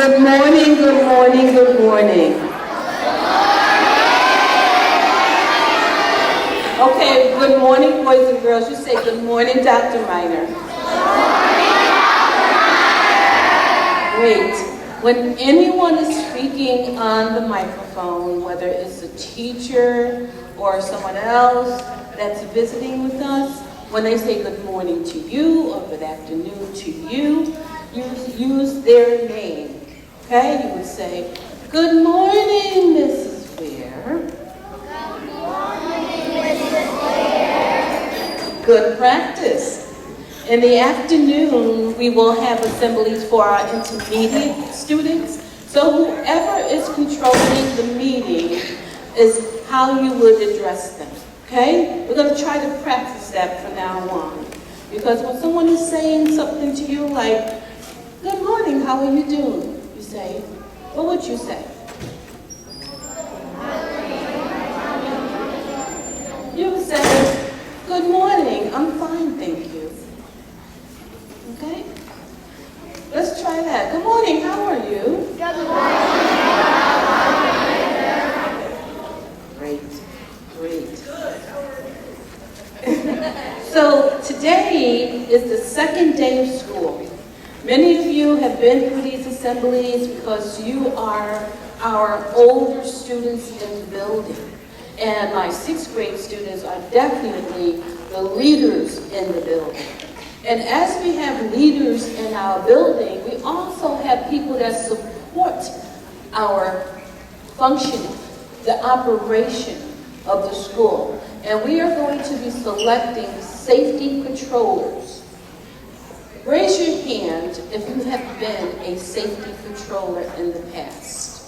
Good morning, good morning, good morning. Okay, good morning, boys and girls. You say good morning, Dr. Miner. Great. When anyone is speaking on the microphone, whether it's a teacher or someone else that's visiting with us, when they say good morning to you or good afternoon to you, use their name. Okay? You would say, good morning, Mrs. Ware. Good morning, Mrs. Ware. Good practice. In the afternoon, we will have assemblies for our intermediate students. So whoever is controlling the meeting is how you would address them. Okay? We're going to try to practice that from now on. Because when someone is saying something to you like, good morning, how are you doing? You say, what would you say? You would say, good morning, I'm fine, thank you. Okay? Let's try that. Good morning, how are you? Good morning. Great. So today is the second day of school. Many of you have been through these assemblies because you are our older students in the building. And my 6th grade students are definitely the leaders in the building. And as we have leaders in our building, we also have people that support our functioning, the operation of the school. And we are going to be selecting safety patrollers. Raise your hand if you have been a safety patroller in the past.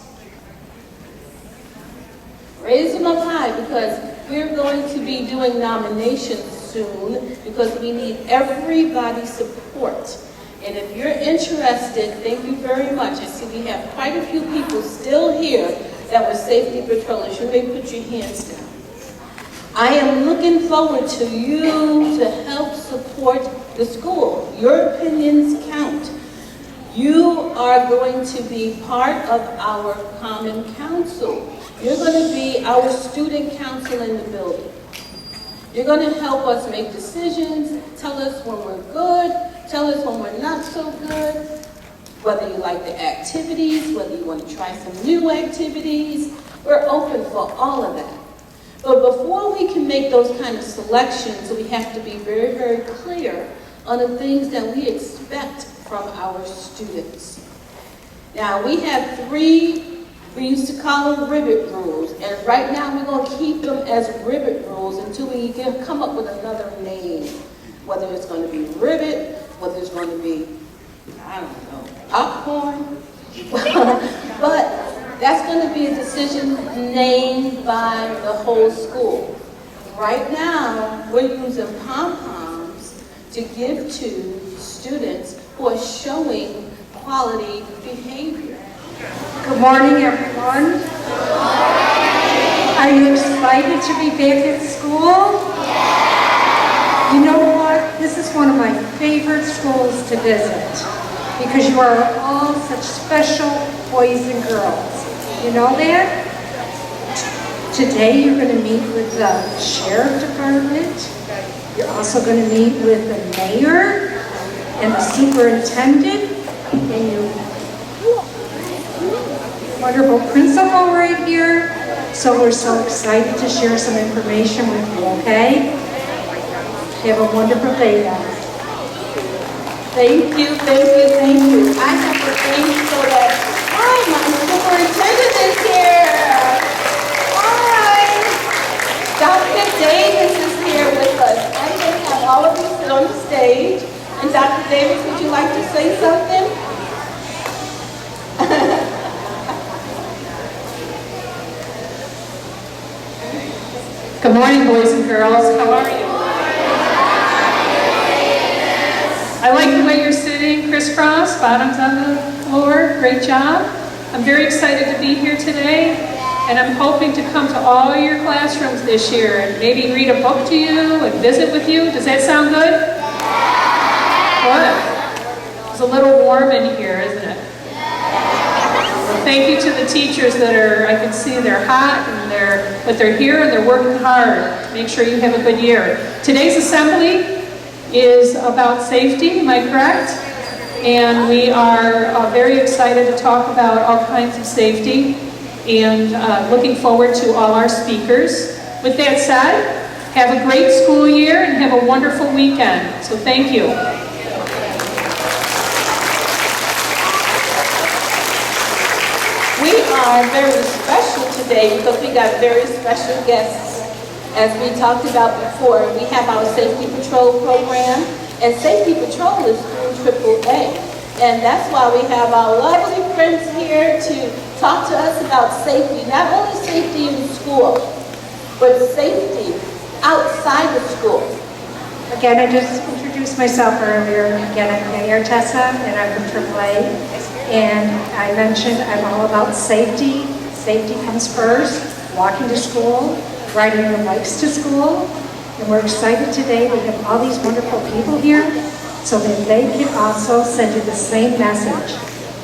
Raise them up high because we're going to be doing nominations soon because we need everybody's support. And if you're interested, thank you very much. I see we have quite a few people still here that were safety patrollers. You may put your hands down. I am looking forward to you to help support the school. Your opinions count. You are going to be part of our common council. You're going to be our student council in the building. You're going to help us make decisions, tell us when we're good, tell us when we're not so good, whether you like the activities, whether you want to try some new activities. We're open for all of that. But before we can make those kind of selections, we have to be very, very clear on the things that we expect from our students. Now, we have 3, we used to call them ribbit rules, and right now we're going to keep them as ribbit rules until we can come up with another name. Whether it's going to be ribbit, whether it's going to be, I don't know, popcorn. But that's going to be a decision named by the whole school. Right now, we're using pom-poms to give to students who are showing quality behavior. Good morning, everyone. Are you excited to be back at school? You know what? This is one of my favorite schools to visit because you are all such special boys and girls. You know that? Today you're going to meet with the sheriff department. You're also going to meet with the mayor and the superintendent and your wonderful principal right here. So we're so excited to share some information with you, okay? Have a wonderful day, guys. Thank you. I have to thank so that, hi, my superintendent is here. Hi. Dr. Davis is here with us. I'm going to have all of you sit on the stage. And Dr. Davis, would you like to say something? Good morning, boys and girls. How are you? I like the way you're sitting, crisscross, bottoms on the floor. Great job. I'm very excited to be here today, and I'm hoping to come to all your classrooms this year and maybe read a book to you and visit with you. Does that sound good? Good. It's a little warm in here, isn't it? Thank you to the teachers that are, I can see they're hot and but they're here and they're working hard. Make sure you have a good year. Today's assembly is about safety, am I correct? And we are very excited to talk about all kinds of safety and looking forward to all our speakers. With that said, have a great school year and have a wonderful weekend. So thank you. We are very special today because we got very special guests. As we talked about before, we have our Safety Patrol program, and Safety Patrol is through AAA. And that's why we have our lovely friends here to talk to us about safety, not only safety in school, but safety outside the school. Again, I just introduced myself earlier. Again, I'm Mayor Tessa, and I'm from AAA. And I mentioned I'm all about safety. Safety comes first. Walking to school, riding your bikes to school. And we're excited today. We have all these wonderful people here so that they can also send you the same message.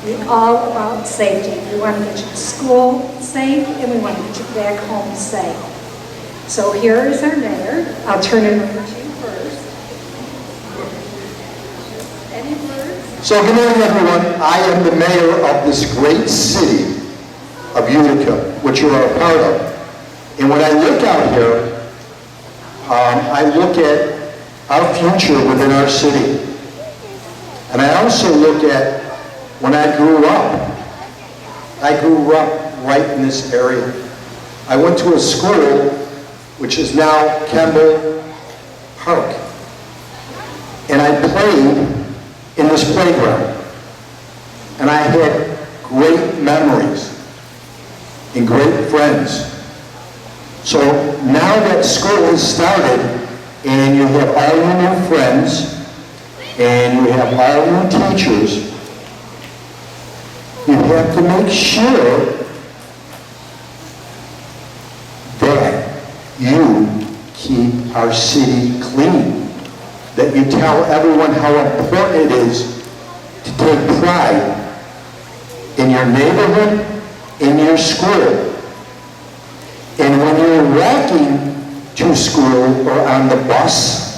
We're all about safety. We want to get you to school safe, and we want to get you back home safe. So here is our mayor. I'll turn it over to you first. Any words? So good morning, everyone. I am the mayor of this great city of Utica, which you are a part of. And when I look out here, I look at our future within our city. And I also look at when I grew up. I grew up right in this area. I went to a school which is now Campbell Park. And I played in this playground. And I had great memories and great friends. So now that school has started and you have all your new friends and you have all your teachers, you have to make sure that you keep our city clean, that you tell everyone how important it is to take pride in your neighborhood, in your school. And when you're walking to school or on the bus,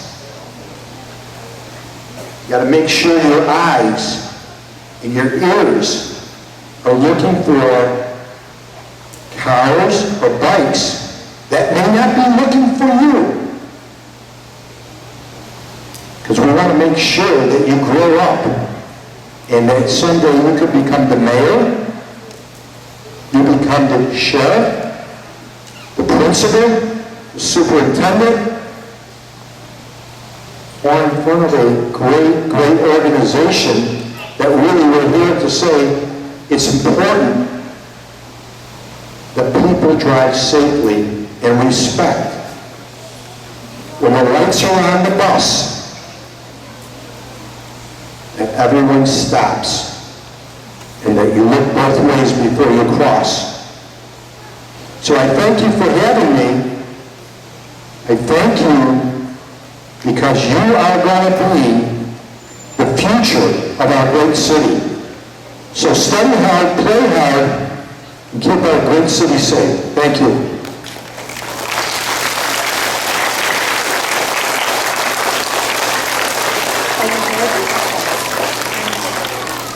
you got to make sure your eyes and your ears are looking for cars or bikes that may not be looking for you. Because we want to make sure that you grow up and that someday you could become the mayor, you become the sheriff, the principal, the superintendent, or in front of a great, great organization that really we're here to say it's important that people drive safely and respect. When the lights are on the bus, that everyone stops and that you look both ways before you cross. So I thank you for having me. I thank you because you are going to be the future of our great city. So study hard, play hard, and keep our great city safe. Thank you.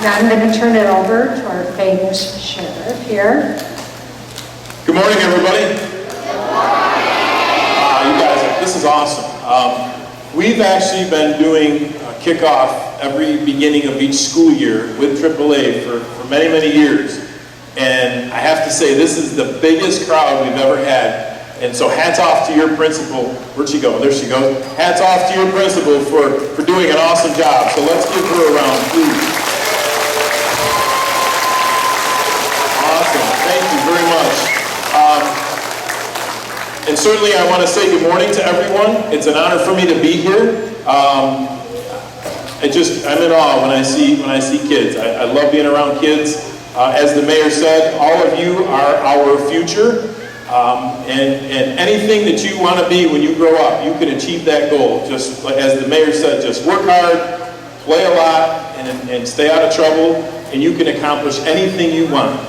Now I'm going to turn it over to our famous sheriff here. Good morning, everybody. You guys, this is awesome. We've actually been doing a kickoff every beginning of each school year with AAA for many, many years. And I have to say, this is the biggest crowd we've ever had. And so hats off to your principal. Where'd she go? There she goes. Hats off to your principal for doing an awesome job. So let's give her a round, please. Awesome. Thank you very much. And certainly I want to say good morning to everyone. It's an honor for me to be here. I'm in awe when I see kids. I love being around kids. As the mayor said, all of you are our future. And anything that you want to be when you grow up, you can achieve that goal. Just as the mayor said, just work hard, play a lot, and stay out of trouble, and you can accomplish anything you want.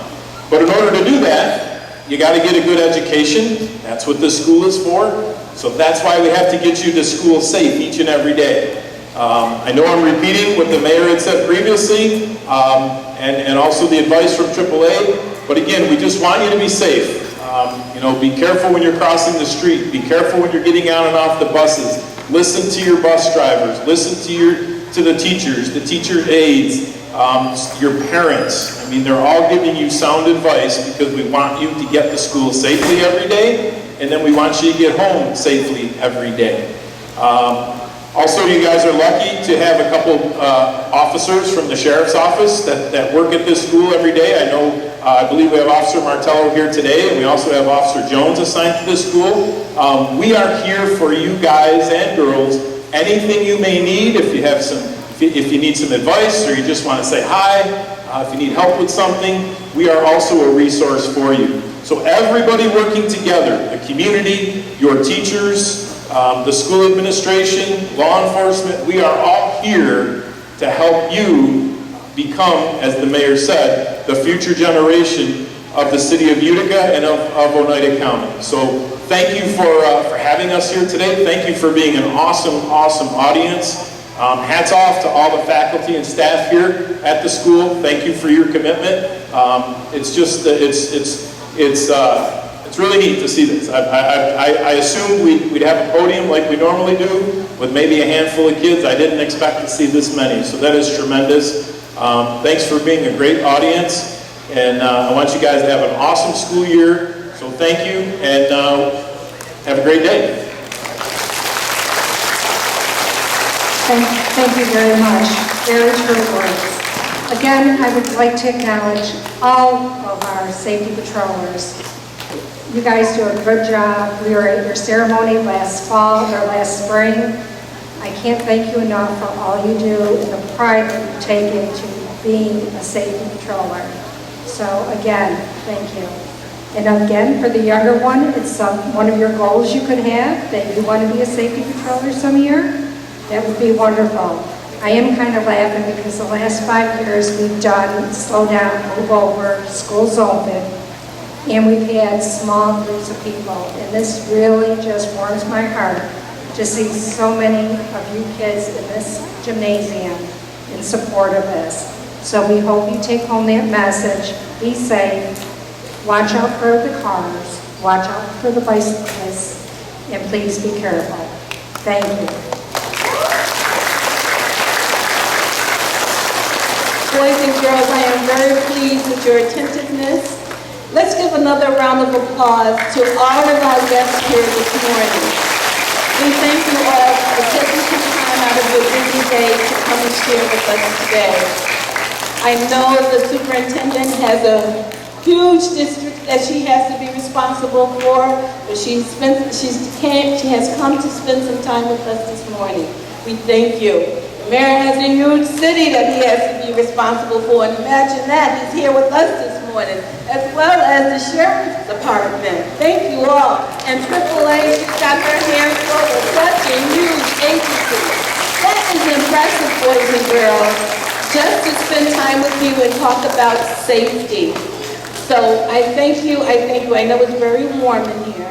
But in order to do that, you got to get a good education. That's what this school is for. So that's why we have to get you to school safe each and every day. I know I'm repeating what the mayor had said previously, and also the advice from AAA, but again, we just want you to be safe. You know, be careful when you're crossing the street. Be careful when you're getting on and off the buses. Listen to your bus drivers. Listen to the teachers, the teacher aides, your parents. I mean, they're all giving you sound advice because we want you to get to school safely every day, and then we want you to get home safely every day. Also, you guys are lucky to have a couple officers from the sheriff's office that work at this school every day. I know, I believe we have Officer Martello here today, and we also have Officer Jones assigned to this school. We are here for you guys and girls. Anything you may need, if you need some advice or you just want to say hi, if you need help with something, we are also a resource for you. So everybody working together, the community, your teachers, the school administration, law enforcement, we are all here to help you become, as the mayor said, the future generation of the city of Utica and of Oneida County. So thank you for having us here today. Thank you for being an awesome, awesome audience. Hats off to all the faculty and staff here at the school. Thank you for your commitment. It's just, it's really neat to see this. I assumed we'd have a podium like we normally do with maybe a handful of kids. I didn't expect to see this many, so that is tremendous. Thanks for being a great audience, and I want you guys to have an awesome school year. So thank you, and have a great day. Thank you very much. Very true words. Again, I would like to acknowledge all of our safety patrollers. You guys do a good job. We were at your ceremony last fall or last spring. I can't thank you enough for all you do and the pride that you take into being a safety patroller. So again, thank you. And again, for the younger one, it's one of your goals you could have, that you want to be a safety patroller some year. That would be wonderful. I am kind of laughing because the last 5 years we've done slow down, move over, school's open, and we've had small groups of people. And this really just warms my heart to see so many of you kids in this gymnasium in support of this. So we hope you take home that message. Be safe, watch out for the cars, watch out for the bicyclists, and please be careful. Thank you. Boys and girls, I am very pleased with your attentiveness. Let's give another round of applause to all of our guests here this morning. We thank you all for taking some time out of your busy day to come and share with us today. I know the superintendent has a huge district that she has to be responsible for, but she has come to spend some time with us this morning. We thank you. The mayor has a huge city that he has to be responsible for, and imagine that, he's here with us this morning, as well as the sheriff's department. Thank you all. And AAA, she's got her hands full with such a huge agency. That is impressive, boys and girls, just to spend time with you and talk about safety. So I thank you, I know it's very warm in here.